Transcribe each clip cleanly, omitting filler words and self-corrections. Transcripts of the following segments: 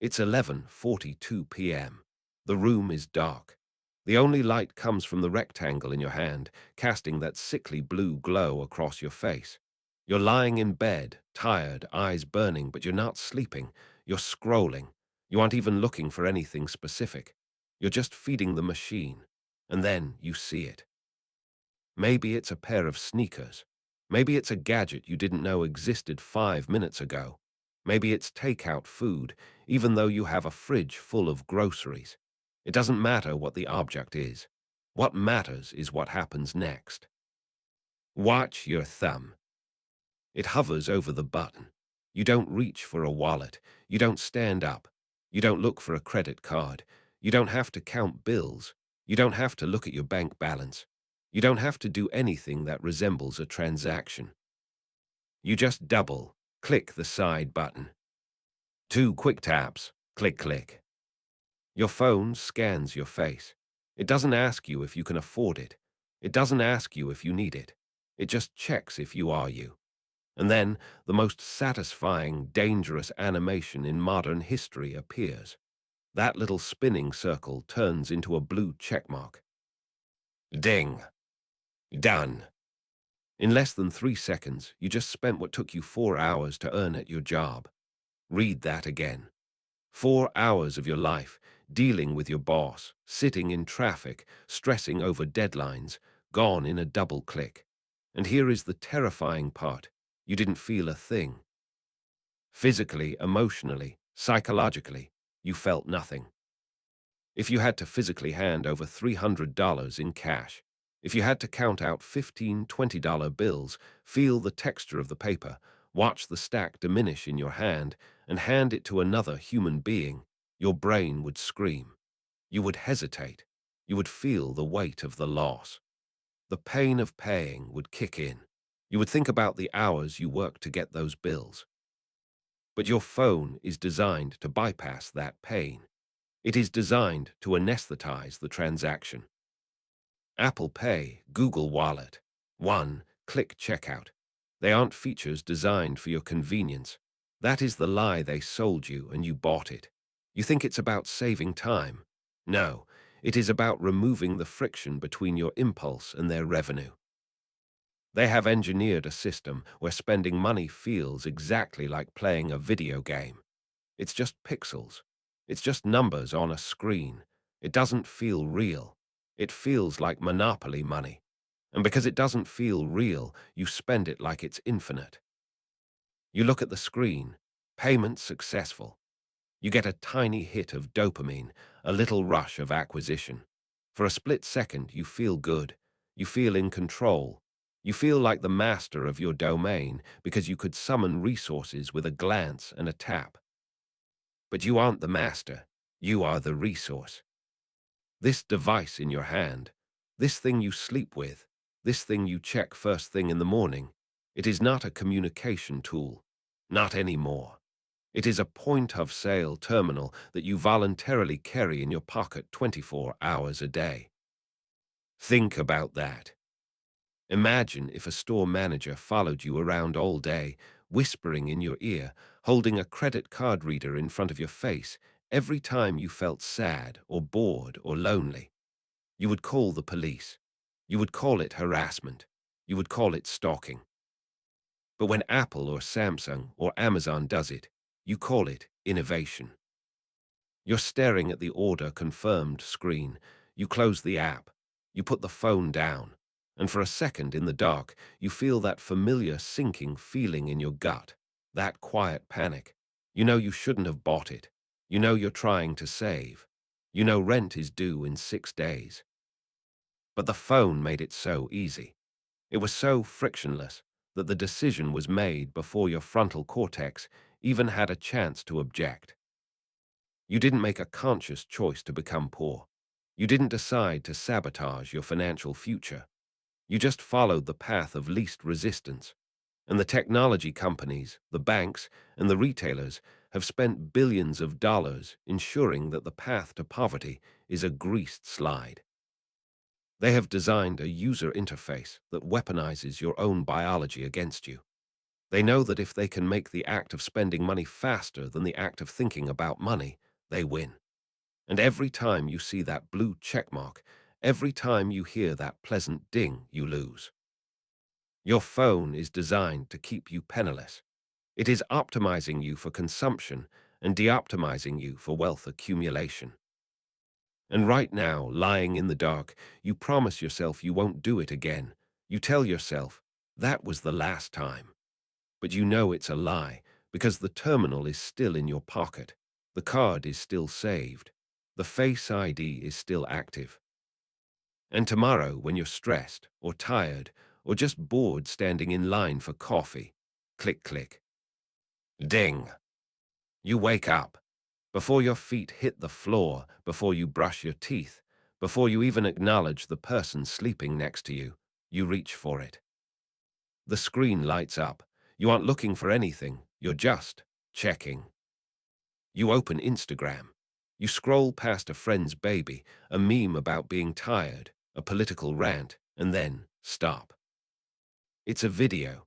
It's 11:42 p.m. The room is dark. The only light comes from the rectangle in your hand, casting that sickly blue glow across your face. You're lying in bed, tired, eyes burning, but you're not sleeping. You're scrolling. You aren't even looking for anything specific. You're just feeding the machine. And then you see it. Maybe it's a pair of sneakers. Maybe it's a gadget you didn't know existed 5 minutes ago. Maybe it's takeout food, even though you have a fridge full of groceries. It doesn't matter what the object is. What matters is what happens next. Watch your thumb. It hovers over the button. You don't reach for a wallet. You don't stand up. You don't look for a credit card. You don't have to count bills. You don't have to look at your bank balance. You don't have to do anything that resembles a transaction. You just click the side button. 2 quick taps, click, click. Your phone scans your face. It doesn't ask you if you can afford it. It doesn't ask you if you need it. It just checks if you are you. And then the most satisfying, dangerous animation in modern history appears. That little spinning circle turns into a blue checkmark. Ding. Done. In less than 3 seconds, you just spent what took you 4 hours to earn at your job. Read that again. 4 hours of your life, dealing with your boss, sitting in traffic, stressing over deadlines, gone in a double click. And here is the terrifying part. You didn't feel a thing. Physically, emotionally, psychologically, you felt nothing. If you had to physically hand over $300 in cash, if you had to count out 15 $20 bills, feel the texture of the paper, watch the stack diminish in your hand, and hand it to another human being, your brain would scream. You would hesitate. You would feel the weight of the loss. The pain of paying would kick in. You would think about the hours you worked to get those bills. But your phone is designed to bypass that pain. It is designed to anesthetize the transaction. Apple Pay, Google Wallet, one-click checkout. They aren't features designed for your convenience. That is the lie they sold you and you bought it. You think it's about saving time. No, it is about removing the friction between your impulse and their revenue. They have engineered a system where spending money feels exactly like playing a video game. It's just pixels. It's just numbers on a screen. It doesn't feel real. It feels like monopoly money. And because it doesn't feel real, you spend it like it's infinite. You look at the screen, payment successful. You get a tiny hit of dopamine, a little rush of acquisition. For a split second, you feel good. You feel in control. You feel like the master of your domain because you could summon resources with a glance and a tap. But you aren't the master. You are the resource. This device in your hand, this thing you sleep with, this thing you check first thing in the morning, it is not a communication tool. Not anymore. It is a point-of-sale terminal that you voluntarily carry in your pocket 24 hours a day. Think about that. Imagine if a store manager followed you around all day, whispering in your ear, holding a credit card reader in front of your face every time you felt sad or bored or lonely. You would call the police. You would call it harassment. You would call it stalking. But when Apple or Samsung or Amazon does it, you call it innovation. You're staring at the order confirmed screen. You close the app. You put the phone down. And for a second in the dark, you feel that familiar sinking feeling in your gut, that quiet panic. You know you shouldn't have bought it. You know you're trying to save. You know rent is due in 6 days. But the phone made it so easy. It was so frictionless that the decision was made before your frontal cortex even had a chance to object. You didn't make a conscious choice to become poor. You didn't decide to sabotage your financial future. You just followed the path of least resistance. And the technology companies, the banks, and the retailers have spent billions of dollars ensuring that the path to poverty is a greased slide. They have designed a user interface that weaponizes your own biology against you. They know that if they can make the act of spending money faster than the act of thinking about money, they win. And every time you see that blue check mark, every time you hear that pleasant ding, you lose. Your phone is designed to keep you penniless. It is optimizing you for consumption and de-optimizing you for wealth accumulation. And right now, lying in the dark, you promise yourself you won't do it again. You tell yourself, that was the last time. But you know it's a lie because the terminal is still in your pocket. The card is still saved. The Face ID is still active. And tomorrow, when you're stressed or tired or just bored standing in line for coffee, click, click, ding. You wake up. Before your feet hit the floor, before you brush your teeth, before you even acknowledge the person sleeping next to you, you reach for it. The screen lights up. You aren't looking for anything. You're just checking. You open Instagram. You scroll past a friend's baby, a meme about being tired, a political rant, and then stop. It's a video,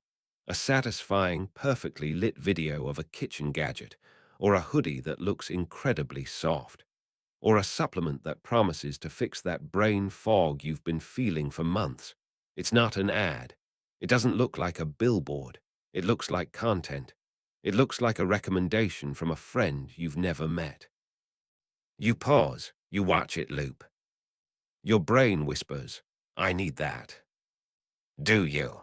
a satisfying, perfectly lit video of a kitchen gadget, or a hoodie that looks incredibly soft, or a supplement that promises to fix that brain fog you've been feeling for months. It's not an ad. It doesn't look like a billboard. It looks like content. It looks like a recommendation from a friend you've never met. You pause. You watch it loop. Your brain whispers, I need that. Do you?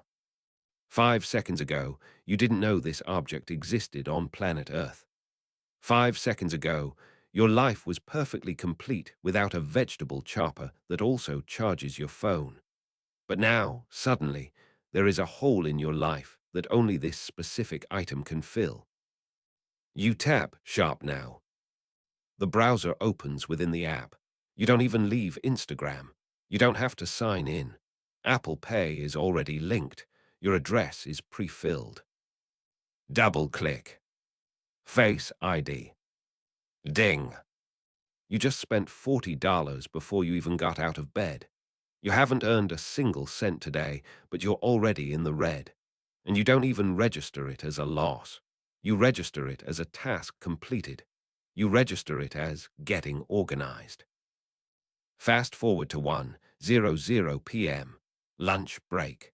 5 seconds ago, you didn't know this object existed on planet Earth. 5 seconds ago, your life was perfectly complete without a vegetable chopper that also charges your phone. But now, suddenly, there is a hole in your life that only this specific item can fill. You tap Shop Now. The browser opens within the app. You don't even leave Instagram. You don't have to sign in. Apple Pay is already linked. Your address is pre-filled. Double-click. Face ID. Ding. You just spent $40 before you even got out of bed. You haven't earned a single cent today, but you're already in the red. And you don't even register it as a loss. You register it as a task completed. You register it as getting organized. Fast forward to 1:00 p.m. Lunch break.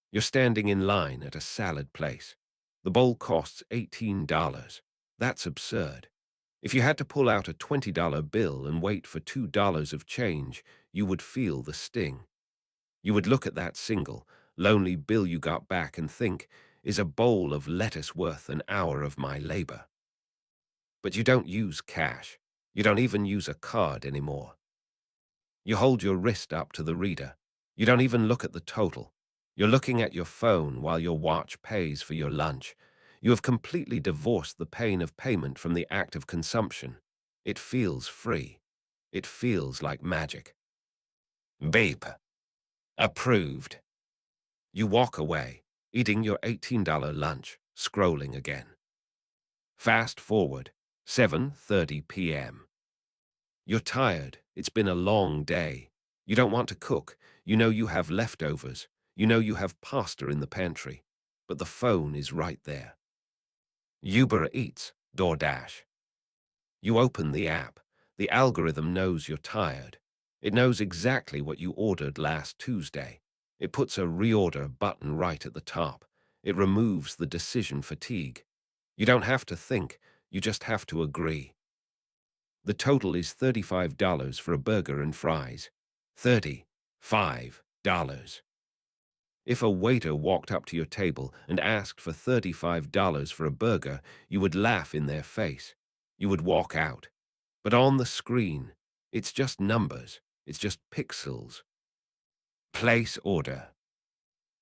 You're standing in line at a salad place. The bowl costs $18. That's absurd. If you had to pull out a $20 bill and wait for $2 of change, you would feel the sting. You would look at that single, lonely bill you got back and think, is a bowl of lettuce worth an hour of my labor? But you don't use cash. You don't even use a card anymore. You hold your wrist up to the reader. You don't even look at the total. You're looking at your phone while your watch pays for your lunch. You have completely divorced the pain of payment from the act of consumption. It feels free. It feels like magic. Beep. Approved. You walk away, eating your $18 lunch, scrolling again. Fast forward, 7:30 p.m. You're tired. It's been a long day. You don't want to cook. You know you have leftovers. You know you have pasta in the pantry. But the phone is right there. Uber Eats, DoorDash. You open the app. The algorithm knows you're tired. It knows exactly what you ordered last Tuesday. It puts a reorder button right at the top. It removes the decision fatigue. You don't have to think. You just have to agree. The total is $35 for a burger and fries. $35. If a waiter walked up to your table and asked for $35 for a burger, you would laugh in their face. You would walk out. But on the screen, it's just numbers. It's just pixels. Place order.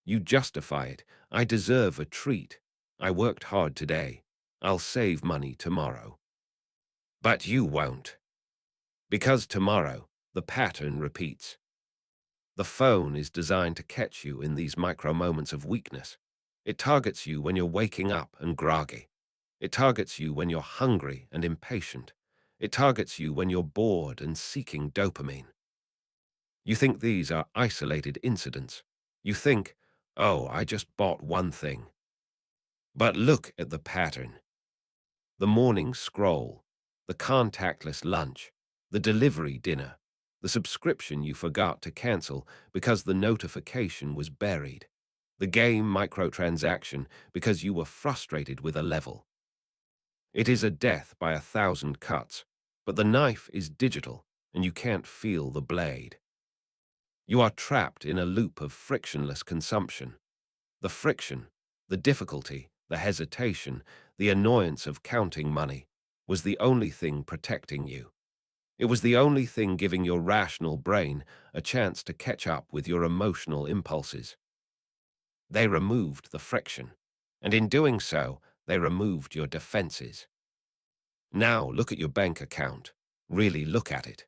You justify it. I deserve a treat. I worked hard today. I'll save money tomorrow. But you won't. Because tomorrow, the pattern repeats. The phone is designed to catch you in these micro moments of weakness. It targets you when you're waking up and groggy. It targets you when you're hungry and impatient. It targets you when you're bored and seeking dopamine. You think these are isolated incidents. You think, oh, I just bought one thing. But look at the pattern. The morning scroll, the contactless lunch, the delivery dinner, the subscription you forgot to cancel because the notification was buried, the game microtransaction because you were frustrated with a level. It is a death by 1,000 cuts, but the knife is digital and you can't feel the blade. You are trapped in a loop of frictionless consumption. The friction, the difficulty, the hesitation, the annoyance of counting money was the only thing protecting you. It was the only thing giving your rational brain a chance to catch up with your emotional impulses. They removed the friction, and in doing so, they removed your defenses. Now look at your bank account. Really look at it.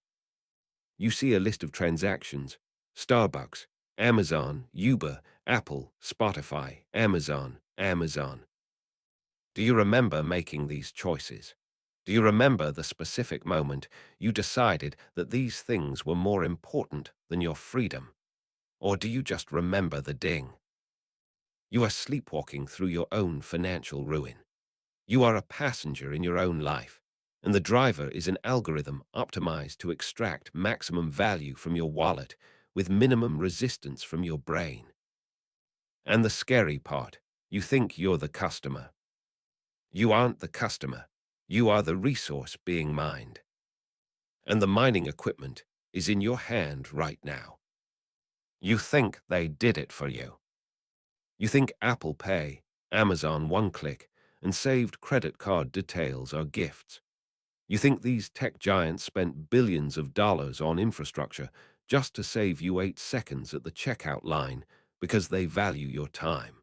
You see a list of transactions: Starbucks, Amazon, Uber, Apple, Spotify, Amazon, Amazon. Do you remember making these choices? Do you remember the specific moment you decided that these things were more important than your freedom? Or do you just remember the ding? You are sleepwalking through your own financial ruin. You are a passenger in your own life, and the driver is an algorithm optimized to extract maximum value from your wallet with minimum resistance from your brain. And the scary part, you think you're the customer. You aren't the customer. You are the resource being mined. And the mining equipment is in your hand right now. You think they did it for you. You think Apple Pay, Amazon One Click, and saved credit card details are gifts. You think these tech giants spent billions of dollars on infrastructure just to save you 8 seconds at the checkout line because they value your time.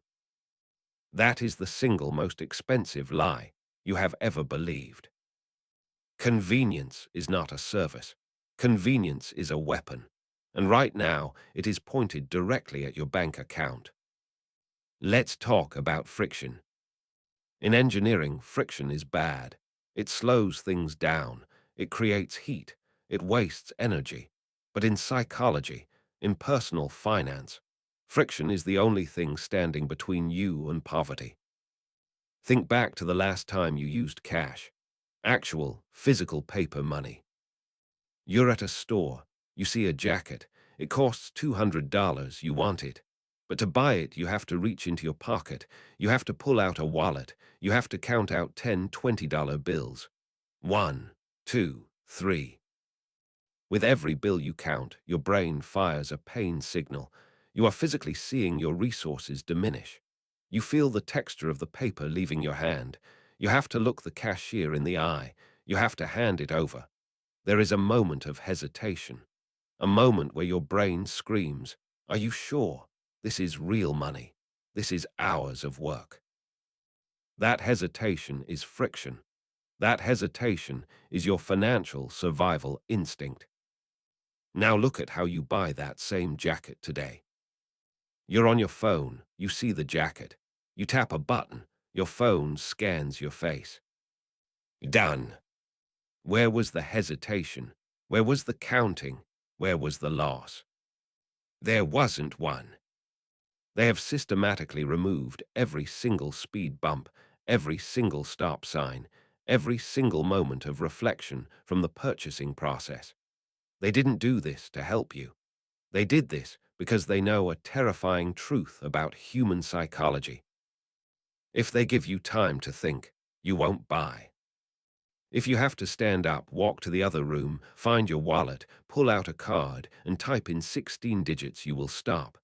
That is the single most expensive lie you have ever believed. Convenience is not a service. Convenience is a weapon. And right now, it is pointed directly at your bank account. Let's talk about friction. In engineering, friction is bad. It slows things down. It creates heat. It wastes energy. But in psychology, in personal finance, friction is the only thing standing between you and poverty. Think back to the last time you used cash, actual, physical paper money. You're at a store. You see a jacket. It costs $200. You want it. But to buy it, you have to reach into your pocket. You have to pull out a wallet. You have to count out 10 $20 bills. 1, 2, 3. With every bill you count, your brain fires a pain signal. You are physically seeing your resources diminish. You feel the texture of the paper leaving your hand. You have to look the cashier in the eye. You have to hand it over. There is a moment of hesitation, a moment where your brain screams, "Are you sure? This is real money. This is hours of work." That hesitation is friction. That hesitation is your financial survival instinct. Now look at how you buy that same jacket today. You're on your phone, you see the jacket. You tap a button, your phone scans your face. Done. Where was the hesitation? Where was the counting? Where was the loss? There wasn't one. They have systematically removed every single speed bump, every single stop sign, every single moment of reflection from the purchasing process. They didn't do this to help you. They did this because they know a terrifying truth about human psychology. If they give you time to think, you won't buy. If you have to stand up, walk to the other room, find your wallet, pull out a card, and type in 16 digits, you will stop.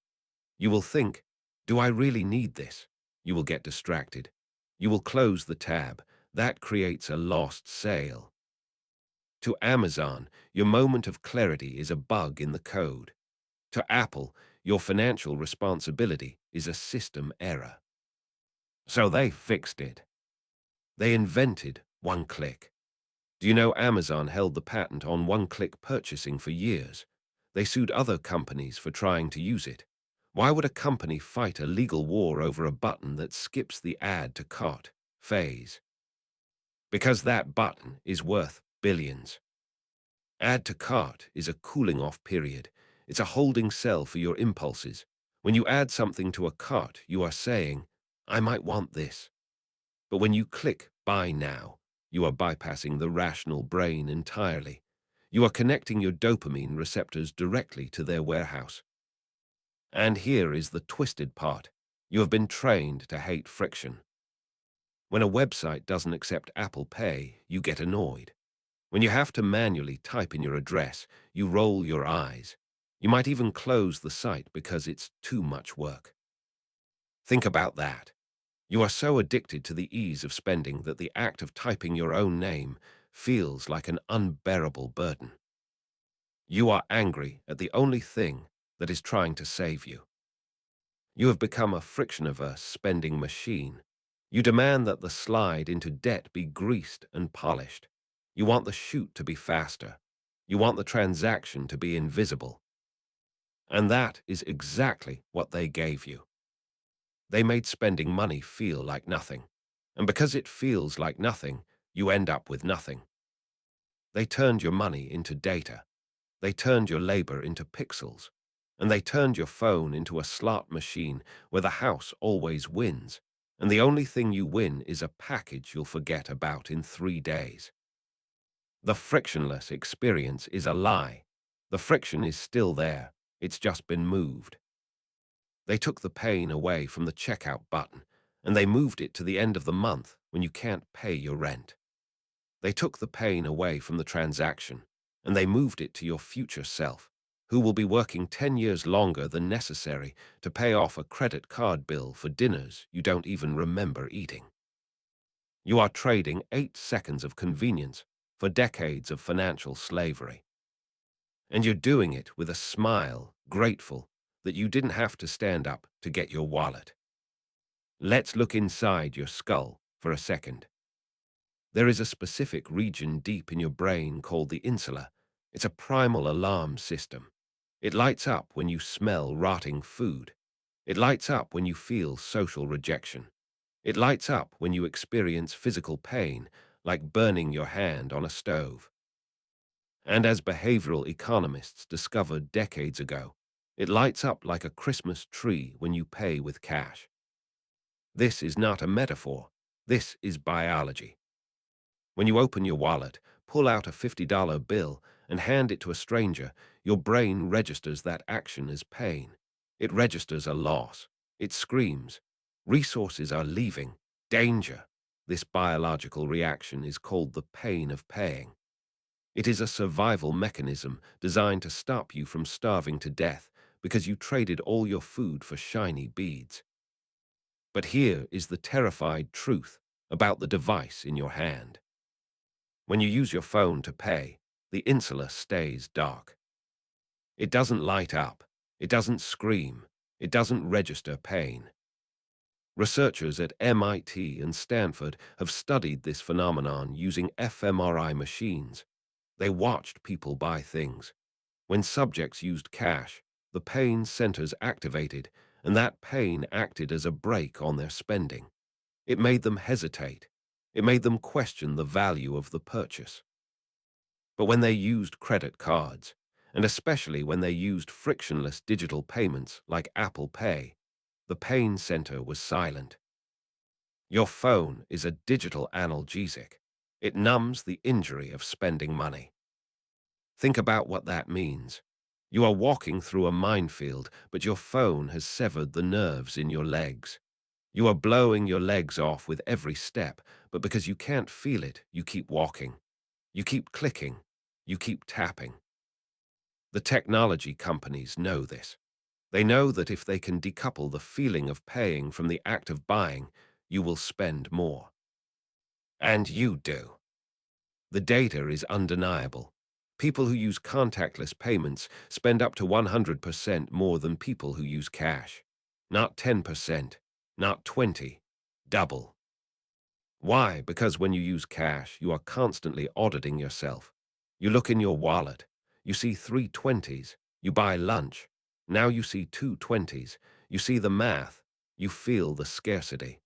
You will think, do I really need this? You will get distracted. You will close the tab. That creates a lost sale. To Amazon, your moment of clarity is a bug in the code. To Apple, your financial responsibility is a system error. So they fixed it. They invented one click. Do you know Amazon held the patent on one-click purchasing for years? They sued other companies for trying to use it. Why would a company fight a legal war over a button that skips the add to cart phase? Because that button is worth billions. Add to cart is a cooling-off period. It's a holding cell for your impulses. When you add something to a cart, you are saying, I might want this. But when you click Buy Now, you are bypassing the rational brain entirely. You are connecting your dopamine receptors directly to their warehouse. And here is the twisted part. You have been trained to hate friction. When a website doesn't accept Apple Pay, you get annoyed. When you have to manually type in your address, you roll your eyes. You might even close the site because it's too much work. Think about that. You are so addicted to the ease of spending that the act of typing your own name feels like an unbearable burden. You are angry at the only thing that is trying to save you. You have become a friction-averse spending machine. You demand that the slide into debt be greased and polished. You want the chute to be faster. You want the transaction to be invisible. And that is exactly what they gave you. They made spending money feel like nothing. And because it feels like nothing, you end up with nothing. They turned your money into data. They turned your labor into pixels. And they turned your phone into a slot machine where the house always wins. And the only thing you win is a package you'll forget about in 3 days. The frictionless experience is a lie. The friction is still there. It's just been moved. They took the pain away from the checkout button, and they moved it to the end of the month when you can't pay your rent. They took the pain away from the transaction, and they moved it to your future self, who will be working 10 years longer than necessary to pay off a credit card bill for dinners you don't even remember eating. You are trading 8 seconds of convenience for decades of financial slavery. And you're doing it with a smile, grateful that you didn't have to stand up to get your wallet. Let's look inside your skull for a second. There is a specific region deep in your brain called the insula. It's a primal alarm system. It lights up when you smell rotting food. It lights up when you feel social rejection. It lights up when you experience physical pain, like burning your hand on a stove. And as behavioral economists discovered decades ago, it lights up like a Christmas tree when you pay with cash. This is not a metaphor. This is biology. When you open your wallet, pull out a $50 bill, and hand it to a stranger, your brain registers that action as pain. It registers a loss. It screams, resources are leaving, danger. This biological reaction is called the pain of paying. It is a survival mechanism designed to stop you from starving to death because you traded all your food for shiny beads. But here is the terrified truth about the device in your hand. When you use your phone to pay, the insula stays dark. It doesn't light up. It doesn't scream. It doesn't register pain. Researchers at MIT and Stanford have studied this phenomenon using fMRI machines. They watched people buy things. When subjects used cash, the pain centers activated, and that pain acted as a brake on their spending. It made them hesitate. It made them question the value of the purchase. But when they used credit cards, and especially when they used frictionless digital payments like Apple Pay, the pain center was silent. Your phone is a digital analgesic. It numbs the injury of spending money. Think about what that means. You are walking through a minefield, but your phone has severed the nerves in your legs. You are blowing your legs off with every step, but because you can't feel it, you keep walking. You keep clicking. You keep tapping. The technology companies know this. They know that if they can decouple the feeling of paying from the act of buying, you will spend more. And you do. The data is undeniable. People who use contactless payments spend up to 100% more than people who use cash. Not 10%, not 20, double. Why? Because when you use cash, you are constantly auditing yourself. You look in your wallet. You see 3 20s. You buy lunch. Now you see 2 20s. You see the math. You feel the scarcity.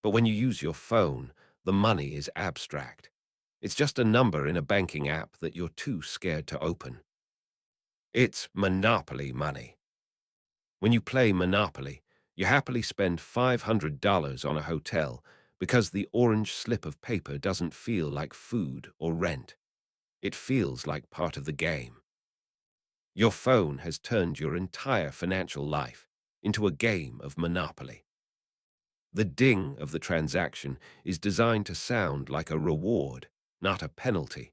But when you use your phone, the money is abstract. It's just a number in a banking app that you're too scared to open. It's Monopoly money. When you play Monopoly, you happily spend $500 on a hotel, because the orange slip of paper doesn't feel like food or rent. It feels like part of the game. Your phone has turned your entire financial life into a game of Monopoly. The ding of the transaction is designed to sound like a reward, not a penalty.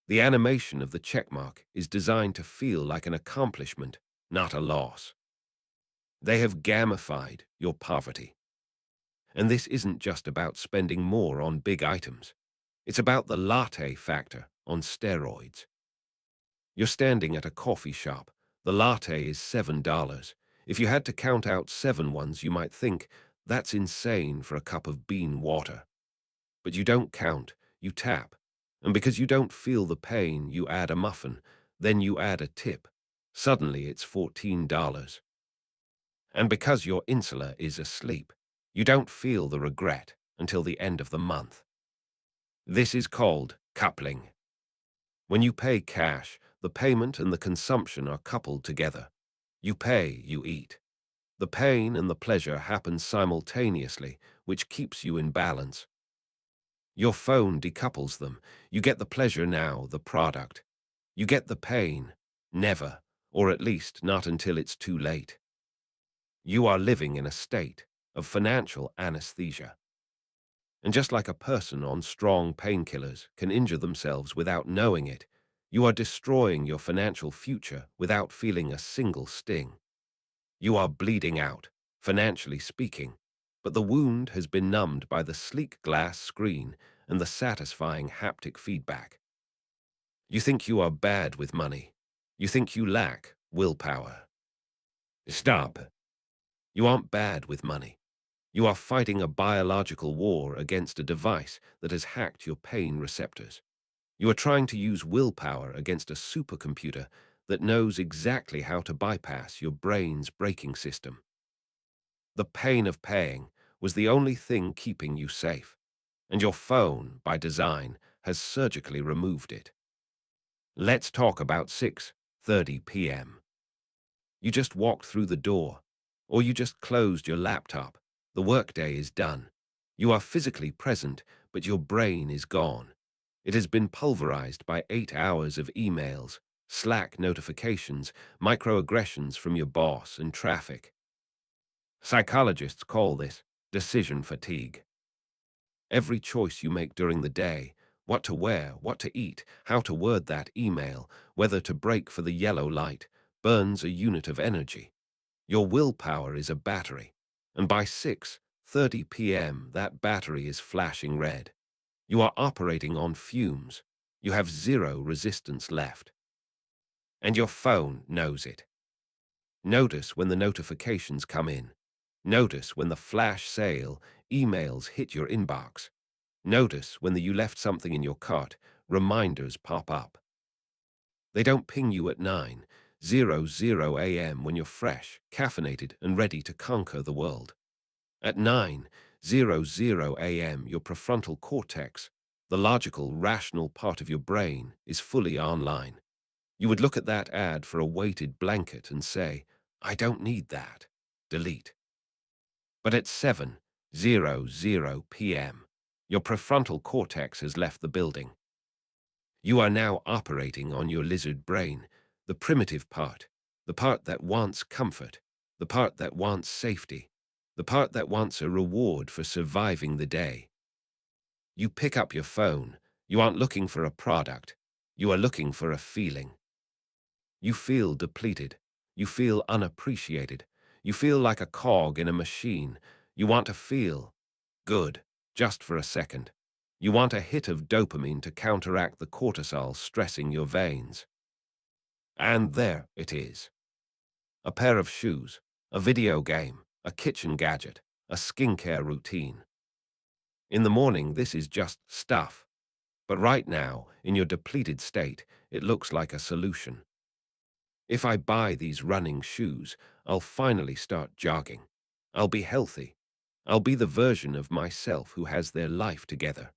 The animation of the checkmark is designed to feel like an accomplishment, not a loss. They have gamified your poverty. And this isn't just about spending more on big items. It's about the latte factor on steroids. You're standing at a coffee shop. The latte is $7. If you had to count out 7 ones, you might think, that's insane for a cup of bean water. But you don't count, you tap. And because you don't feel the pain, you add a muffin. Then you add a tip. Suddenly it's $14. And because your insular is asleep, you don't feel the regret until the end of the month. This is called coupling. When you pay cash, the payment and the consumption are coupled together. You pay, you eat. The pain and the pleasure happen simultaneously, which keeps you in balance. Your phone decouples them. You get the pleasure now, the product. You get the pain, never, or at least not until it's too late. You are living in a state of financial anesthesia. And just like a person on strong painkillers can injure themselves without knowing it, you are destroying your financial future without feeling a single sting. You are bleeding out, financially speaking, but the wound has been numbed by the sleek glass screen and the satisfying haptic feedback. You think you are bad with money. You think you lack willpower. Stop. You aren't bad with money. You are fighting a biological war against a device that has hacked your pain receptors. You are trying to use willpower against a supercomputer that knows exactly how to bypass your brain's braking system. The pain of paying was the only thing keeping you safe, and your phone, by design, has surgically removed it. Let's talk about 6:30 p.m. You just walked through the door, or you just closed your laptop. The workday is done. You are physically present, but your brain is gone. It has been pulverized by 8 hours of emails, Slack notifications, microaggressions from your boss, and traffic. Psychologists call this decision fatigue. Every choice you make during the day, what to wear, what to eat, how to word that email, whether to brake for the yellow light, burns a unit of energy. Your willpower is a battery, and by 6:30 p.m. that battery is flashing red. You are operating on fumes. You have zero resistance left. And your phone knows it. Notice when the notifications come in. Notice when the flash sale emails hit your inbox. Notice when you left something in your cart, reminders pop up. They don't ping you at 9:00 a.m. when you're fresh, caffeinated, and ready to conquer the world. At 9:00 a.m., your prefrontal cortex, the logical, rational part of your brain, is fully online. You would look at that ad for a weighted blanket and say, I don't need that. Delete. But at 7:00 p.m., your prefrontal cortex has left the building. You are now operating on your lizard brain, the primitive part, the part that wants comfort, the part that wants safety, the part that wants a reward for surviving the day. You pick up your phone. You aren't looking for a product. You are looking for a feeling. You feel depleted. You feel unappreciated. You feel like a cog in a machine. You want to feel good, just for a second. You want a hit of dopamine to counteract the cortisol stressing your veins. And there it is. A pair of shoes, a video game, a kitchen gadget, a skincare routine. In the morning, this is just stuff. But right now, in your depleted state, it looks like a solution. If I buy these running shoes, I'll finally start jogging. I'll be healthy. I'll be the version of myself who has their life together.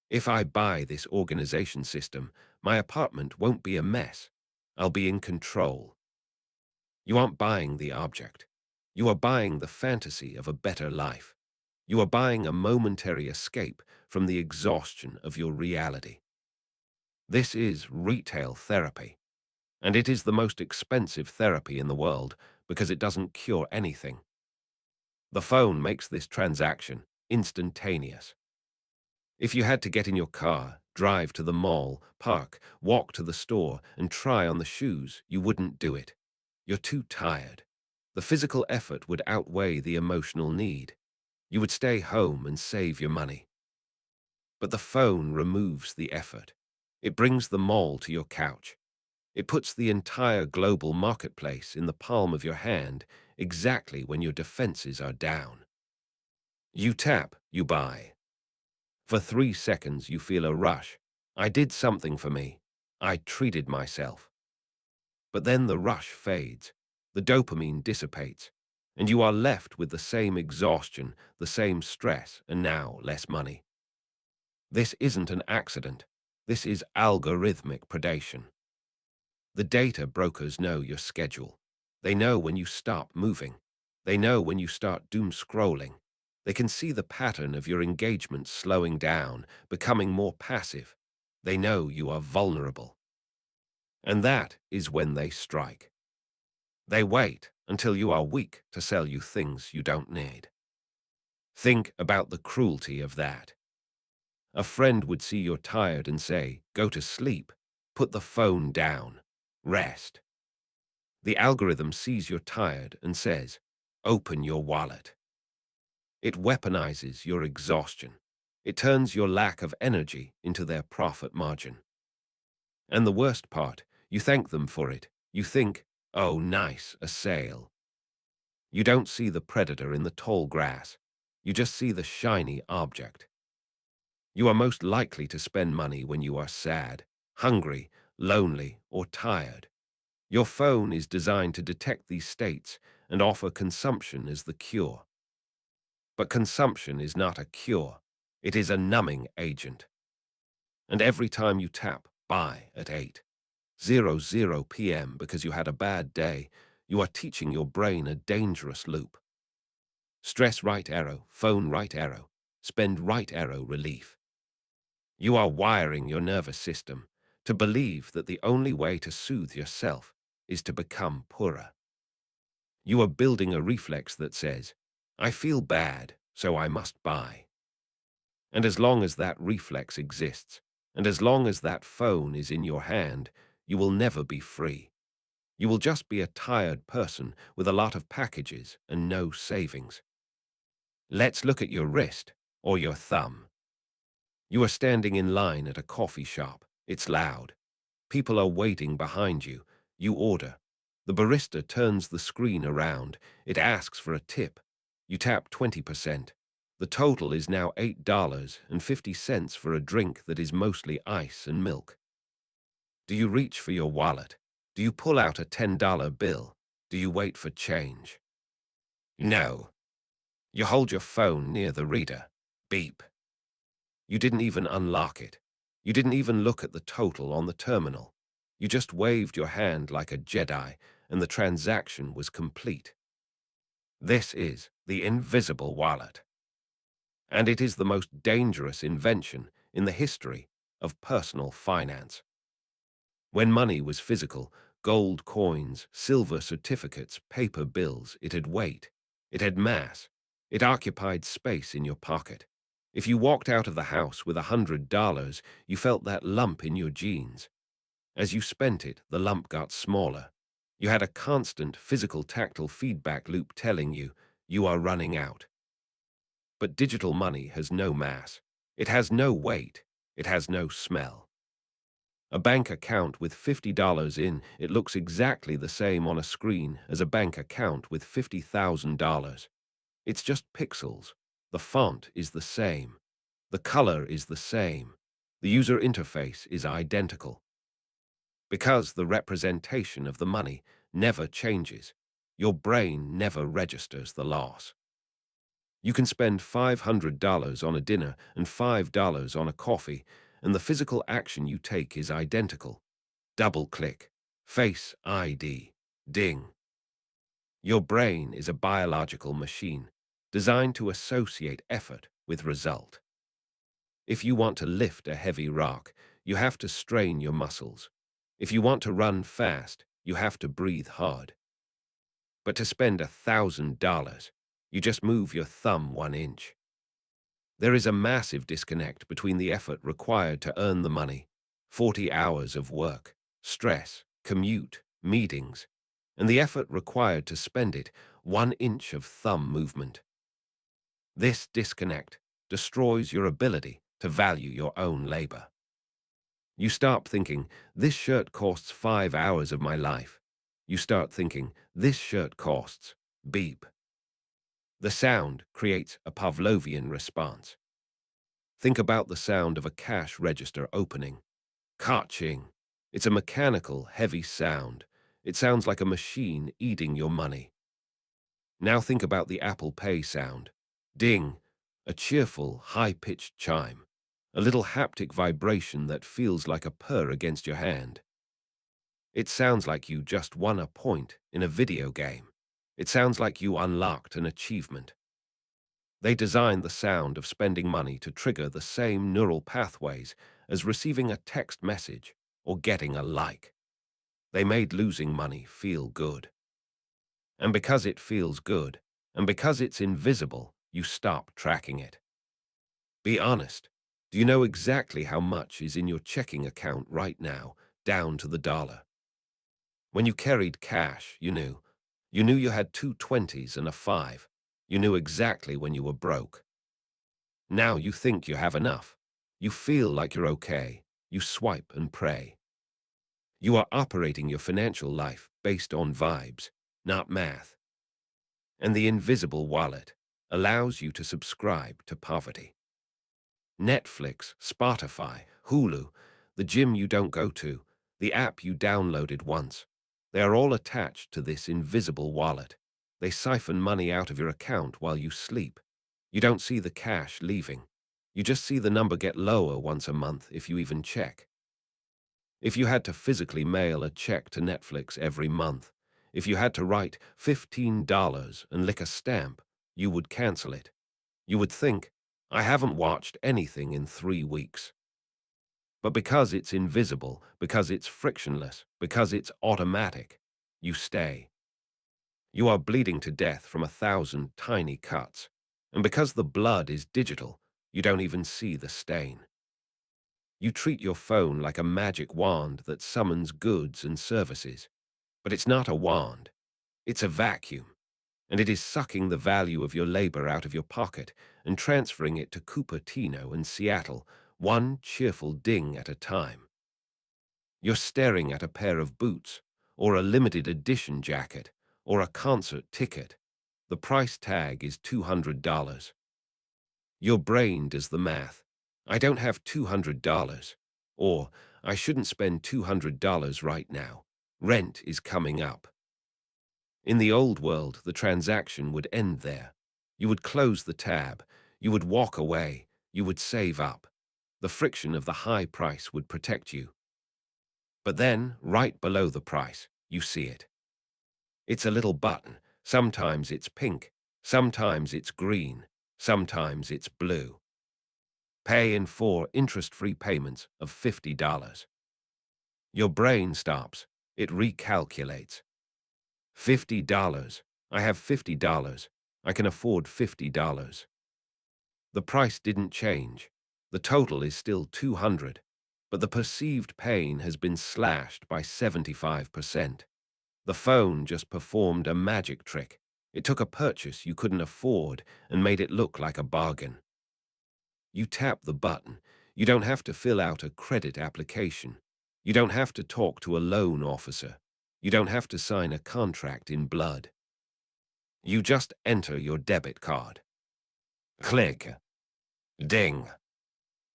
If I buy this organization system, my apartment won't be a mess. I'll be in control. You aren't buying the object. You are buying the fantasy of a better life. You are buying a momentary escape from the exhaustion of your reality. This is retail therapy, and it is the most expensive therapy in the world because it doesn't cure anything. The phone makes this transaction instantaneous. If you had to get in your car, drive to the mall, park, walk to the store, and try on the shoes, you wouldn't do it. You're too tired. The physical effort would outweigh the emotional need. You would stay home and save your money. But the phone removes the effort. It brings the mall to your couch. It puts the entire global marketplace in the palm of your hand exactly when your defenses are down. You tap, you buy. For 3 seconds, you feel a rush. I did something for me. I treated myself. But then the rush fades. The dopamine dissipates. And you are left with the same exhaustion, the same stress, and now less money. This isn't an accident. This is algorithmic predation. The data brokers know your schedule. They know when you stop moving. They know when you start doom scrolling. They can see the pattern of your engagement slowing down, becoming more passive. They know you are vulnerable. And that is when they strike. They wait until you are weak to sell you things you don't need. Think about the cruelty of that. A friend would see you're tired and say, "Go to sleep. Put the phone down. Rest." The algorithm sees you're tired and says, "Open your wallet." It weaponizes your exhaustion. It turns your lack of energy into their profit margin. And the worst part, you thank them for it. You think, "Oh, nice, a sale." You don't see the predator in the tall grass. You just see the shiny object. You are most likely to spend money when you are sad, hungry, lonely, or tired. Your phone is designed to detect these states and offer consumption as the cure. But consumption is not a cure. It is a numbing agent. And every time you tap buy at 8:00 p.m. because you had a bad day, you are teaching your brain a dangerous loop. Stress right arrow, phone right arrow, spend right arrow relief. You are wiring your nervous system to believe that the only way to soothe yourself is to become poorer. You are building a reflex that says, "I feel bad, so I must buy." And as long as that reflex exists, and as long as that phone is in your hand, you will never be free. You will just be a tired person with a lot of packages and no savings. Let's look at your wrist or your thumb. You are standing in line at a coffee shop. It's loud. People are waiting behind you. You order. The barista turns the screen around. It asks for a tip. You tap 20%. The total is now $8.50 for a drink that is mostly ice and milk. Do you reach for your wallet? Do you pull out a $10 bill? Do you wait for change? No. You hold your phone near the reader. Beep. You didn't even unlock it. You didn't even look at the total on the terminal. You just waved your hand like a Jedi, and the transaction was complete. This is the invisible wallet. And it is the most dangerous invention in the history of personal finance. When money was physical, gold coins, silver certificates, paper bills, it had weight. It had mass. It occupied space in your pocket. If you walked out of the house with $100, you felt that lump in your jeans. As you spent it, the lump got smaller. You had a constant physical tactile feedback loop telling you, you are running out. But digital money has no mass. It has no weight. It has no smell. A bank account with $50 in it looks exactly the same on a screen as a bank account with $50,000. It's just pixels. The font is the same. The color is the same. The user interface is identical. Because the representation of the money never changes, your brain never registers the loss. You can spend $500 on a dinner and $5 on a coffee, and the physical action you take is identical. Double-click. Face ID. Ding. Your brain is a biological machine. designed to associate effort with result. If you want to lift a heavy rock, you have to strain your muscles. If you want to run fast, you have to breathe hard. But to spend $1,000, you just move your thumb 1 inch. There is a massive disconnect between the effort required to earn the money, 40 hours of work, stress, commute, meetings, and the effort required to spend it, 1 inch of thumb movement. This disconnect destroys your ability to value your own labor. You start thinking, this shirt costs 5 hours of my life. You start thinking, this shirt costs beep. The sound creates a Pavlovian response. Think about the sound of a cash register opening. Ka-ching. It's a mechanical, heavy sound. It sounds like a machine eating your money. Now think about the Apple Pay sound. Ding. A cheerful, high-pitched chime. A little haptic vibration that feels like a purr against your hand. It sounds like you just won a point in a video game. It sounds like you unlocked an achievement. They designed the sound of spending money to trigger the same neural pathways as receiving a text message or getting a like. They made losing money feel good. And because it feels good, and because it's invisible, you stop tracking it. Be honest. Do you know exactly how much is in your checking account right now, down to the dollar? When you carried cash, you knew. You knew you had 2 20s and a 5. You knew exactly when you were broke. Now you think you have enough. You feel like you're okay. You swipe and pray. You are operating your financial life based on vibes, not math. And the invisible wallet allows you to subscribe to poverty. Netflix, Spotify, Hulu, the gym you don't go to, the app you downloaded once. They are all attached to this invisible wallet. They siphon money out of your account while you sleep. You don't see the cash leaving. You just see the number get lower once a month if you even check. If you had to physically mail a check to Netflix every month, if you had to write $15 and lick a stamp, you would cancel it. You would think, I haven't watched anything in 3 weeks. But because it's invisible, because it's frictionless, because it's automatic, you stay. You are bleeding to death from 1,000 tiny cuts. And because the blood is digital, you don't even see the stain. You treat your phone like a magic wand that summons goods and services. But it's not a wand. It's a vacuum. And it is sucking the value of your labor out of your pocket and transferring it to Cupertino and Seattle, one cheerful ding at a time. You're staring at a pair of boots, or a limited edition jacket, or a concert ticket. The price tag is $200. Your brain does the math. I don't have $200. Or, I shouldn't spend $200 right now. Rent is coming up. In the old world, the transaction would end there. You would close the tab. You would walk away. You would save up. The friction of the high price would protect you. But then, right below the price, you see it. It's a little button. Sometimes it's pink. Sometimes it's green. Sometimes it's blue. Pay in 4 interest-free payments of $50. Your brain stops. It recalculates. $50. I have $50. I can afford $50. The price didn't change. The total is still 200, but the perceived pain has been slashed by 75%. The phone just performed a magic trick. It took a purchase you couldn't afford and made it look like a bargain. You tap the button. You don't have to fill out a credit application. You don't have to talk to a loan officer. You don't have to sign a contract in blood. You just enter your debit card. Click. Ding.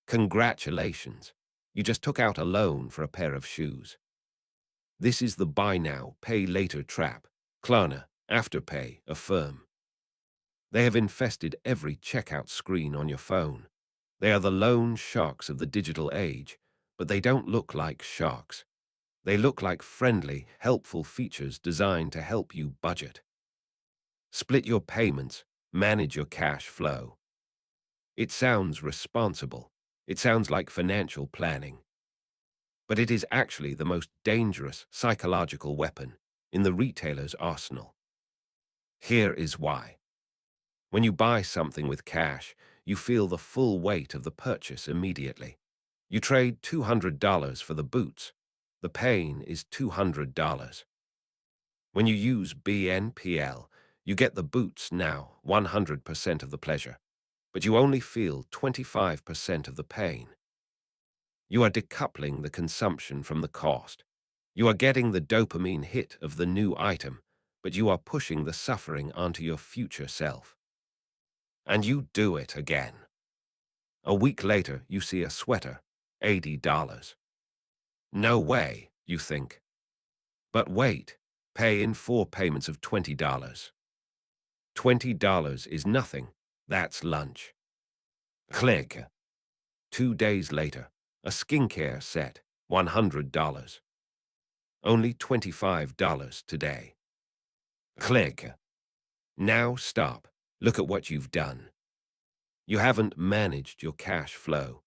Congratulations. You just took out a loan for a pair of shoes. This is the buy now, pay later trap. Klarna, Afterpay, Affirm. They have infested every checkout screen on your phone. They are the loan sharks of the digital age, but they don't look like sharks. They look like friendly, helpful features designed to help you budget. Split your payments, Manage your cash flow. It sounds responsible. It sounds like financial planning. But it is actually the most dangerous psychological weapon in the retailer's arsenal. Here is why. When you buy something with cash, you feel the full weight of the purchase immediately. You trade $200 for the boots. The pain is $200. When you use BNPL, you get the boots now, 100% of the pleasure, but you only feel 25% of the pain. You are decoupling the consumption from the cost. You are getting the dopamine hit of the new item, but you are pushing the suffering onto your future self. And you do it again. A week later, you see a sweater, $80. No way, you think. But wait, pay in 4 payments of $20. $20 is nothing. That's lunch. Click. 2 days later, a skincare set, $100. Only $25 today. Click. Now stop. Look at what you've done. You haven't managed your cash flow.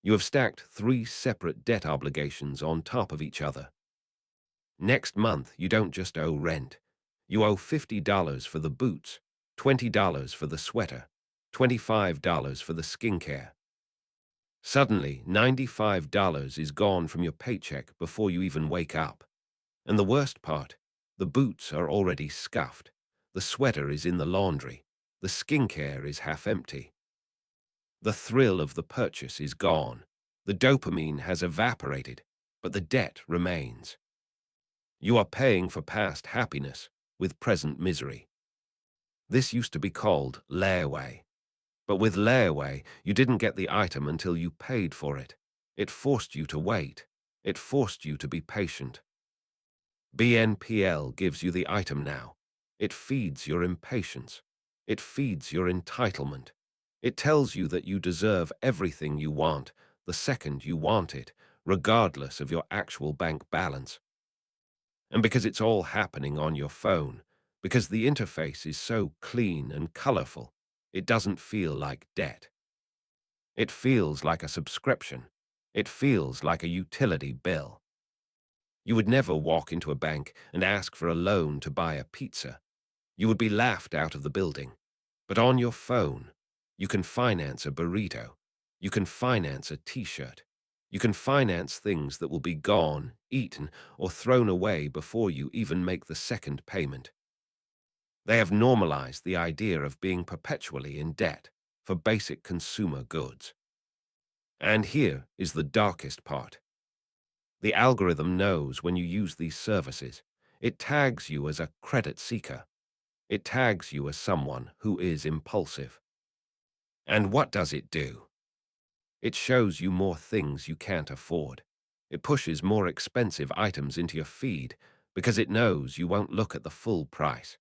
You have stacked 3 separate debt obligations on top of each other. Next month, you don't just owe rent. You owe $50 for the boots, $20 for the sweater, $25 for the skincare. Suddenly, $95 is gone from your paycheck before you even wake up. And the worst part, the boots are already scuffed. The sweater is in the laundry. The skincare is half empty. The thrill of the purchase is gone. The dopamine has evaporated, but the debt remains. You are paying for past happiness with present misery. This used to be called layaway. But with layaway, you didn't get the item until you paid for it. It forced you to wait. It forced you to be patient. BNPL gives you the item now. It feeds your impatience. It feeds your entitlement. It tells you that you deserve everything you want the second you want it, regardless of your actual bank balance. And because it's all happening on your phone, because the interface is so clean and colorful, it doesn't feel like debt. It feels like a subscription. It feels like a utility bill. You would never walk into a bank and ask for a loan to buy a pizza. You would be laughed out of the building. But on your phone, you can finance a burrito. You can finance a t-shirt. You can finance things that will be gone, eaten, or thrown away before you even make the second payment. They have normalized the idea of being perpetually in debt for basic consumer goods. And here is the darkest part. The algorithm knows when you use these services. It tags you as a credit seeker. It tags you as someone who is impulsive. And what does it do? It shows you more things you can't afford. It pushes more expensive items into your feed because it knows you won't look at the full price.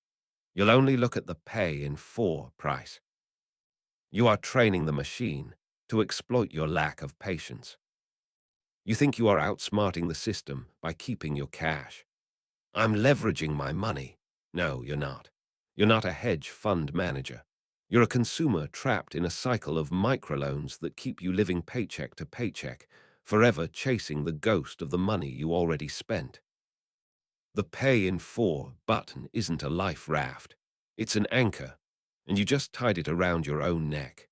You'll only look at the pay in 4 price. You are training the machine to exploit your lack of patience. You think you are outsmarting the system by keeping your cash. I'm leveraging my money. No, you're not. You're not a hedge fund manager. You're a consumer trapped in a cycle of microloans that keep you living paycheck to paycheck, forever chasing the ghost of the money you already spent. The pay in 4 button isn't a life raft. It's an anchor, and you just tied it around your own neck.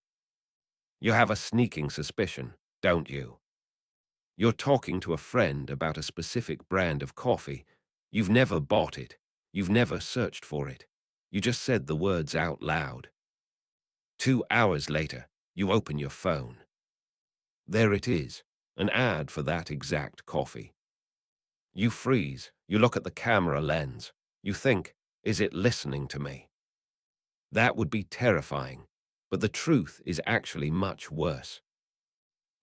You have a sneaking suspicion, don't you? You're talking to a friend about a specific brand of coffee. You've never bought it. You've never searched for it. You just said the words out loud. 2 hours later, you open your phone. There it is, an ad for that exact coffee. You freeze. You look at the camera lens. You think, is it listening to me? That would be terrifying, but the truth is actually much worse.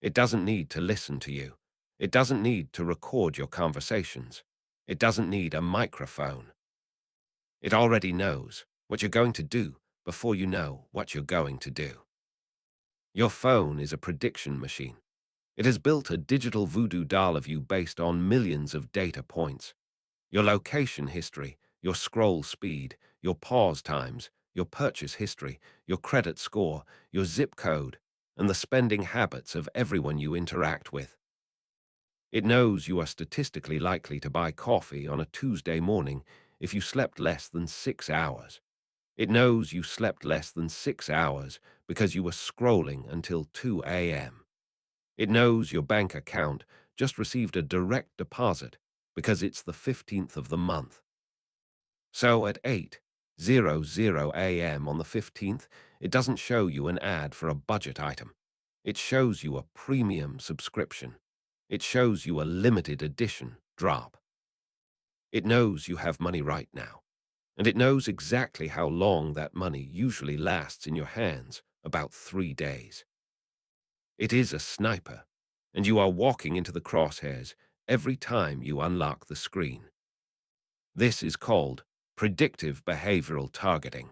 It doesn't need to listen to you. It doesn't need to record your conversations. It doesn't need a microphone. It already knows what you're going to do before you know what you're going to do. Your phone is a prediction machine. It has built a digital voodoo doll of you based on millions of data points. Your location history, your scroll speed, your pause times, your purchase history, your credit score, your zip code, and the spending habits of everyone you interact with. It knows you are statistically likely to buy coffee on a Tuesday morning if you slept less than 6 hours. It knows you slept less than 6 hours because you were scrolling until 2 a.m. It knows your bank account just received a direct deposit because it's the 15th of the month. So at 8:00 a.m. on the 15th, it doesn't show you an ad for a budget item. It shows you a premium subscription. It shows you a limited edition drop. It knows you have money right now, and it knows exactly how long that money usually lasts in your hands, about 3 days. It is a sniper, and you are walking into the crosshairs every time you unlock the screen. This is called predictive behavioral targeting.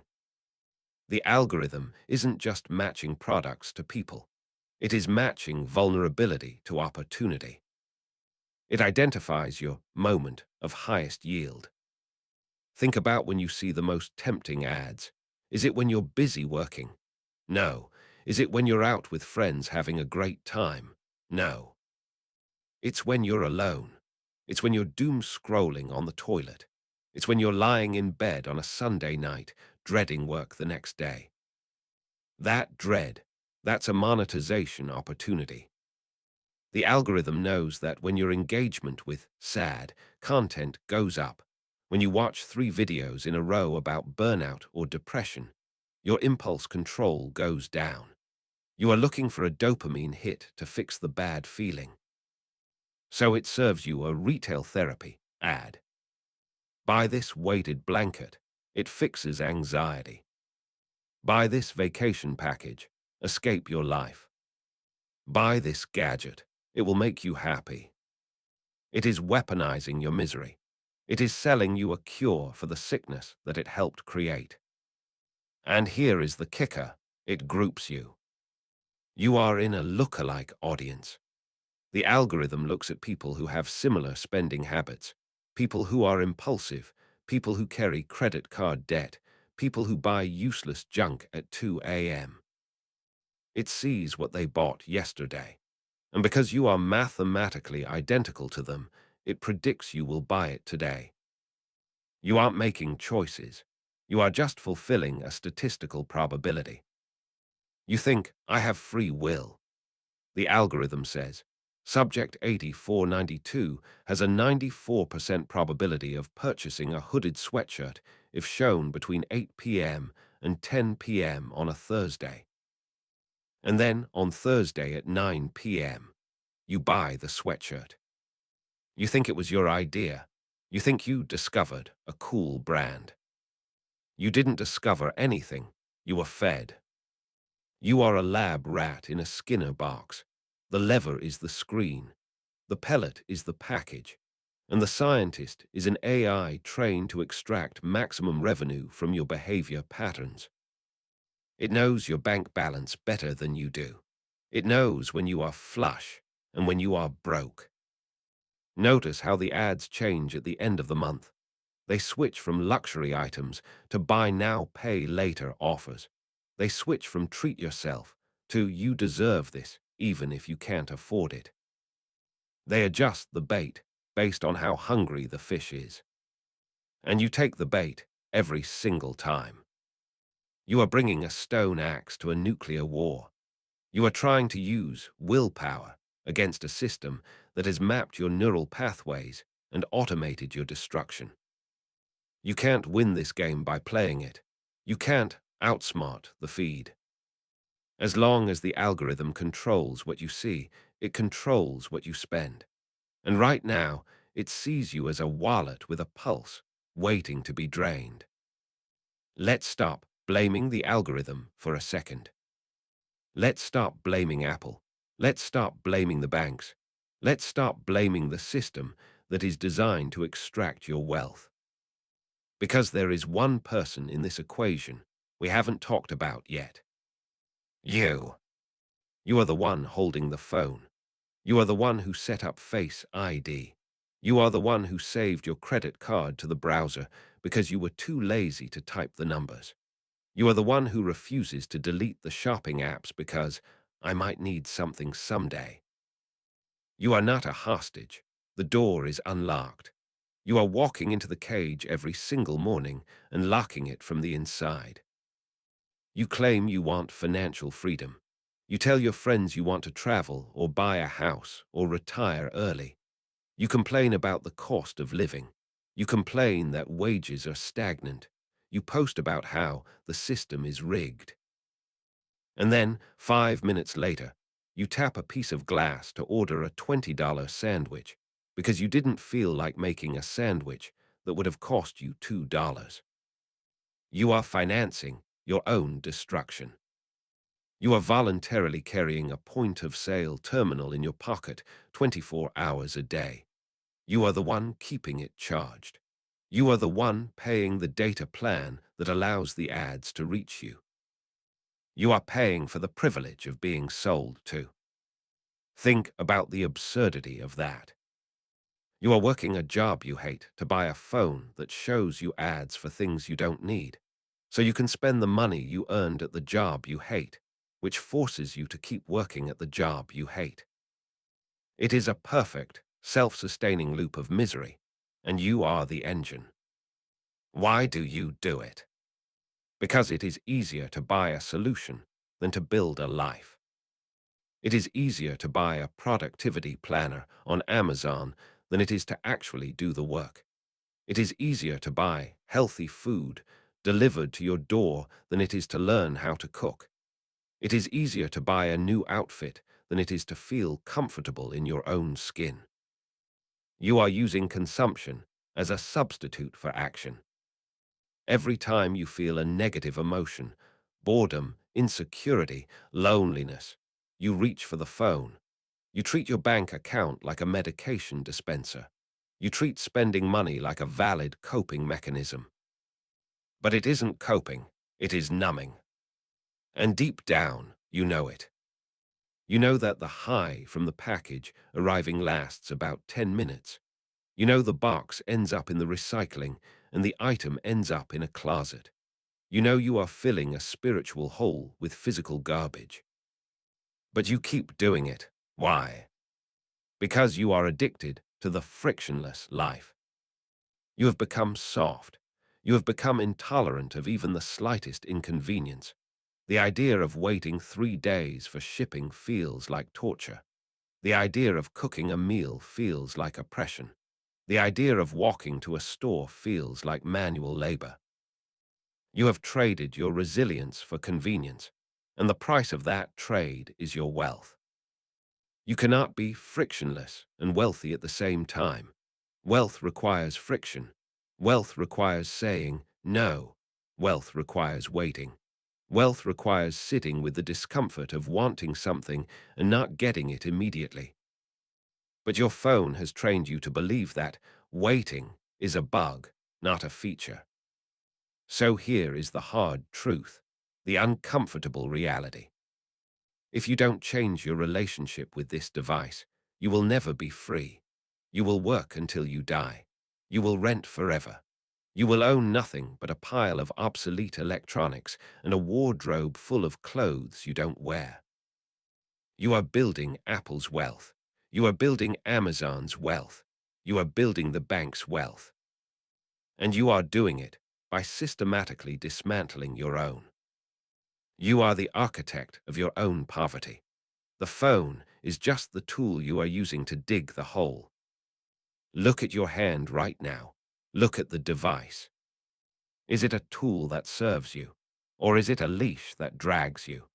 The algorithm isn't just matching products to people. It is matching vulnerability to opportunity. It identifies your moment of highest yield. Think about when you see the most tempting ads. Is it when you're busy working? No. Is it when you're out with friends having a great time? No. It's when you're alone. It's when you're doom scrolling on the toilet. It's when you're lying in bed on a Sunday night, dreading work the next day. That dread, that's a monetization opportunity. The algorithm knows that when your engagement with sad content goes up, when you watch 3 videos in a row about burnout or depression, your impulse control goes down. You are looking for a dopamine hit to fix the bad feeling. So it serves you a retail therapy ad. Buy this weighted blanket. It fixes anxiety. Buy this vacation package. Escape your life. Buy this gadget. It will make you happy. It is weaponizing your misery. It is selling you a cure for the sickness that it helped create. And here is the kicker. It groups you. You are in a lookalike audience. The algorithm looks at people who have similar spending habits, people who are impulsive, people who carry credit card debt, people who buy useless junk at 2 a.m. It sees what they bought yesterday, and because you are mathematically identical to them, it predicts you will buy it today. You aren't making choices. You are just fulfilling a statistical probability. You think, I have free will. The algorithm says, Subject 8492 has a 94% probability of purchasing a hooded sweatshirt if shown between 8 p.m. and 10 p.m. on a Thursday. And then, on Thursday at 9 p.m., you buy the sweatshirt. You think it was your idea. You think you discovered a cool brand. You didn't discover anything. You were fed. You are a lab rat in a Skinner box. The lever is the screen. The pellet is the package. And the scientist is an AI trained to extract maximum revenue from your behavior patterns. It knows your bank balance better than you do. It knows when you are flush and when you are broke. Notice how the ads change at the end of the month. They switch from luxury items to buy now, pay later offers. They switch from treat yourself to you deserve this, even if you can't afford it. They adjust the bait based on how hungry the fish is. And you take the bait every single time. You are bringing a stone axe to a nuclear war. You are trying to use willpower against a system that has mapped your neural pathways and automated your destruction. You can't win this game by playing it. You can't outsmart the feed. As long as the algorithm controls what you see, it controls what you spend. And right now, it sees you as a wallet with a pulse, waiting to be drained. Let's stop blaming the algorithm for a second. Let's stop blaming Apple. Let's stop blaming the banks. Let's stop blaming the system that is designed to extract your wealth. Because there is one person in this equation we haven't talked about yet. You. You are the one holding the phone. You are the one who set up Face ID. You are the one who saved your credit card to the browser because you were too lazy to type the numbers. You are the one who refuses to delete the shopping apps because I might need something someday. You are not a hostage. The door is unlocked. You are walking into the cage every single morning and locking it from the inside. You claim you want financial freedom. You tell your friends you want to travel or buy a house or retire early. You complain about the cost of living. You complain that wages are stagnant. You post about how the system is rigged. And then, 5 minutes later, you tap a piece of glass to order a $20 sandwich because you didn't feel like making a sandwich that would have cost you $2. You are financing your own destruction. You are voluntarily carrying a point-of-sale terminal in your pocket 24 hours a day. You are the one keeping it charged. You are the one paying the data plan that allows the ads to reach you. You are paying for the privilege of being sold to. Think about the absurdity of that. You are working a job you hate to buy a phone that shows you ads for things you don't need, so you can spend the money you earned at the job you hate, which forces you to keep working at the job you hate. It is a perfect, self-sustaining loop of misery, and you are the engine. Why do you do it? Because it is easier to buy a solution than to build a life. It is easier to buy a productivity planner on Amazon than it is to actually do the work. It is easier to buy healthy food delivered to your door than it is to learn how to cook. It is easier to buy a new outfit than it is to feel comfortable in your own skin. You are using consumption as a substitute for action. Every time you feel a negative emotion, boredom, insecurity, loneliness, you reach for the phone. You treat your bank account like a medication dispenser. You treat spending money like a valid coping mechanism. But it isn't coping, it is numbing. And deep down, you know it. You know that the high from the package arriving lasts about 10 minutes. You know the box ends up in the recycling and the item ends up in a closet. You know you are filling a spiritual hole with physical garbage. But you keep doing it. Why? Because you are addicted to the frictionless life. You have become soft. You have become intolerant of even the slightest inconvenience. The idea of waiting 3 days for shipping feels like torture. The idea of cooking a meal feels like oppression. The idea of walking to a store feels like manual labor. You have traded your resilience for convenience, and the price of that trade is your wealth. You cannot be frictionless and wealthy at the same time. Wealth requires friction. Wealth requires saying no. Wealth requires waiting. Wealth requires sitting with the discomfort of wanting something and not getting it immediately. But your phone has trained you to believe that waiting is a bug, not a feature. So here is the hard truth, the uncomfortable reality. If you don't change your relationship with this device, you will never be free. You will work until you die. You will rent forever. You will own nothing but a pile of obsolete electronics and a wardrobe full of clothes you don't wear. You are building Apple's wealth. You are building Amazon's wealth. You are building the bank's wealth. And you are doing it by systematically dismantling your own. You are the architect of your own poverty. The phone is just the tool you are using to dig the hole. Look at your hand right now. Look at the device. Is it a tool that serves you, or is it a leash that drags you?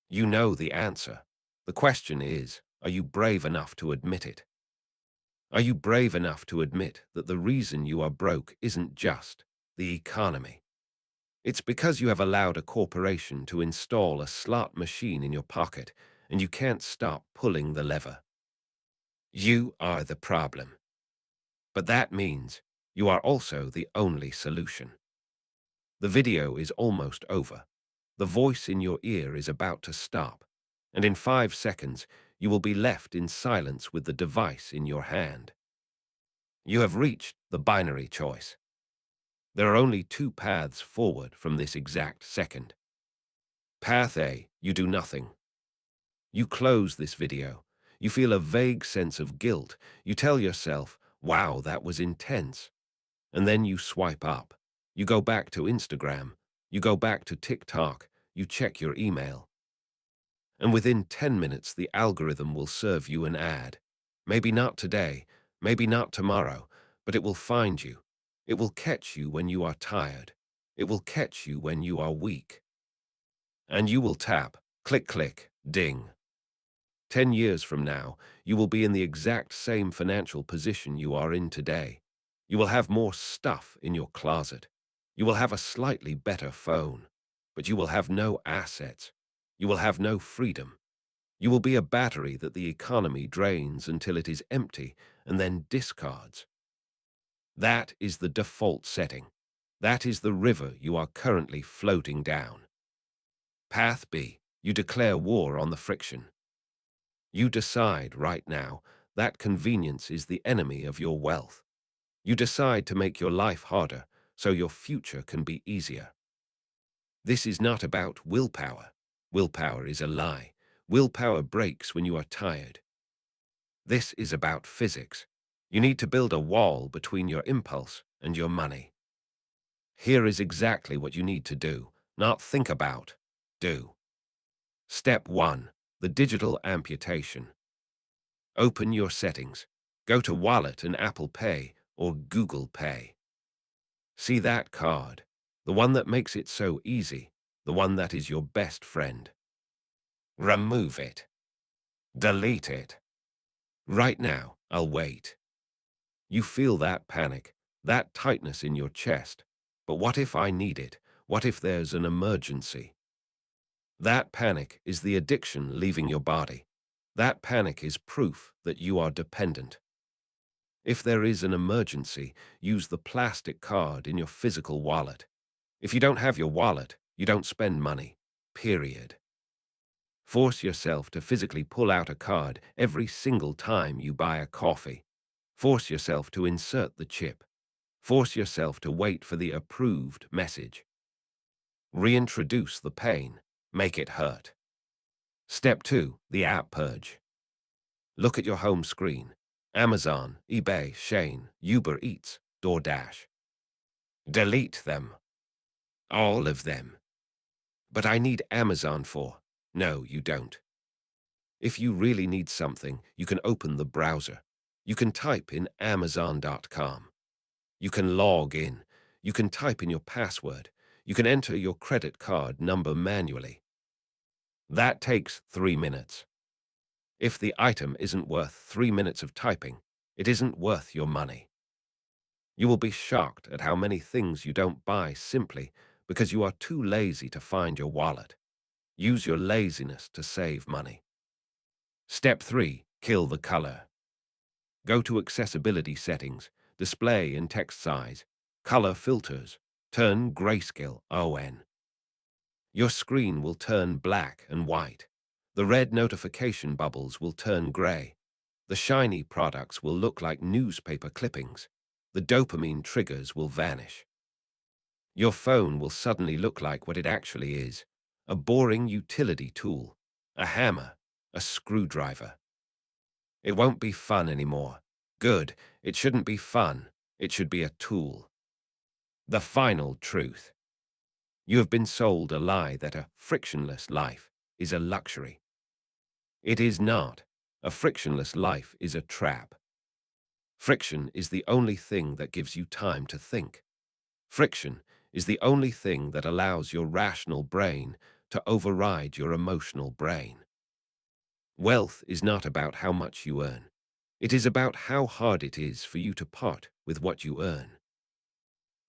You know the answer. The question is, are you brave enough to admit it? Are you brave enough to admit that the reason you are broke isn't just the economy? It's because you have allowed a corporation to install a slot machine in your pocket and you can't stop pulling the lever. You are the problem. But that means you are also the only solution. The video is almost over. The voice in your ear is about to stop, and in 5 seconds you will be left in silence with the device in your hand. You have reached the binary choice. There are only two paths forward from this exact second. Path A, you do nothing. You close this video. You feel a vague sense of guilt. You tell yourself, wow, that was intense. And then you swipe up. You go back to Instagram. You go back to TikTok. You check your email. And within 10 minutes, the algorithm will serve you an ad. Maybe not today, maybe not tomorrow, but it will find you. It will catch you when you are tired. It will catch you when you are weak. And you will tap, click, click, ding. 10 years from now, you will be in the exact same financial position you are in today. You will have more stuff in your closet. You will have a slightly better phone, but you will have no assets. You will have no freedom. You will be a battery that the economy drains until it is empty and then discards. That is the default setting. That is the river you are currently floating down. Path B, you declare war on the friction. You decide right now that convenience is the enemy of your wealth. You decide to make your life harder so your future can be easier. This is not about willpower. Willpower is a lie. Willpower breaks when you are tired. This is about physics. You need to build a wall between your impulse and your money. Here is exactly what you need to do, not think about, do. Step 1. The digital amputation. Open your settings. Go to Wallet and Apple Pay or Google Pay. See that card, the one that makes it so easy, the one that is your best friend. Remove it. Delete it. Right now, I'll wait. You feel that panic, that tightness in your chest. But what if I need it? What if there's an emergency? That panic is the addiction leaving your body. That panic is proof that you are dependent. If there is an emergency, use the plastic card in your physical wallet. If you don't have your wallet, you don't spend money. Period. Force yourself to physically pull out a card every single time you buy a coffee. Force yourself to insert the chip. Force yourself to wait for the approved message. Reintroduce the pain. Make it hurt. Step 2. The app purge. Look at your home screen. Amazon, eBay, Shein, Uber Eats, DoorDash. Delete them. All of them. But I need Amazon for. No, you don't. If you really need something, you can open the browser. You can type in Amazon.com. You can log in. You can type in your password. You can enter your credit card number manually. That takes 3 minutes. If the item isn't worth 3 minutes of typing, it isn't worth your money. You will be shocked at how many things you don't buy simply because you are too lazy to find your wallet. Use your laziness to save money. Step 3. Kill the color. Go to accessibility settings, display and text size, color filters, turn grayscale on. Your screen will turn black and white. The red notification bubbles will turn gray. The shiny products will look like newspaper clippings. The dopamine triggers will vanish. Your phone will suddenly look like what it actually is: a boring utility tool, a hammer, a screwdriver. It won't be fun anymore. Good, it shouldn't be fun. It should be a tool. The final truth. You have been sold a lie that a frictionless life is a luxury. It is not. A frictionless life is a trap. Friction is the only thing that gives you time to think. Friction is the only thing that allows your rational brain to override your emotional brain. Wealth is not about how much you earn. It is about how hard it is for you to part with what you earn.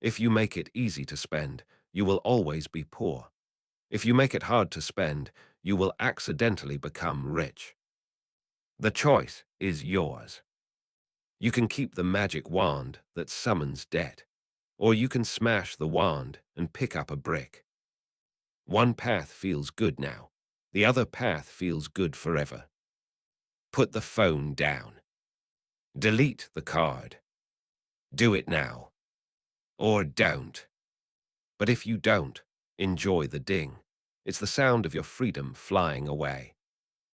If you make it easy to spend, you will always be poor. If you make it hard to spend, you will accidentally become rich. The choice is yours. You can keep the magic wand that summons debt, or you can smash the wand and pick up a brick. One path feels good now. The other path feels good forever. Put the phone down. Delete the card. Do it now. Or don't. But if you don't, enjoy the ding. It's the sound of your freedom flying away.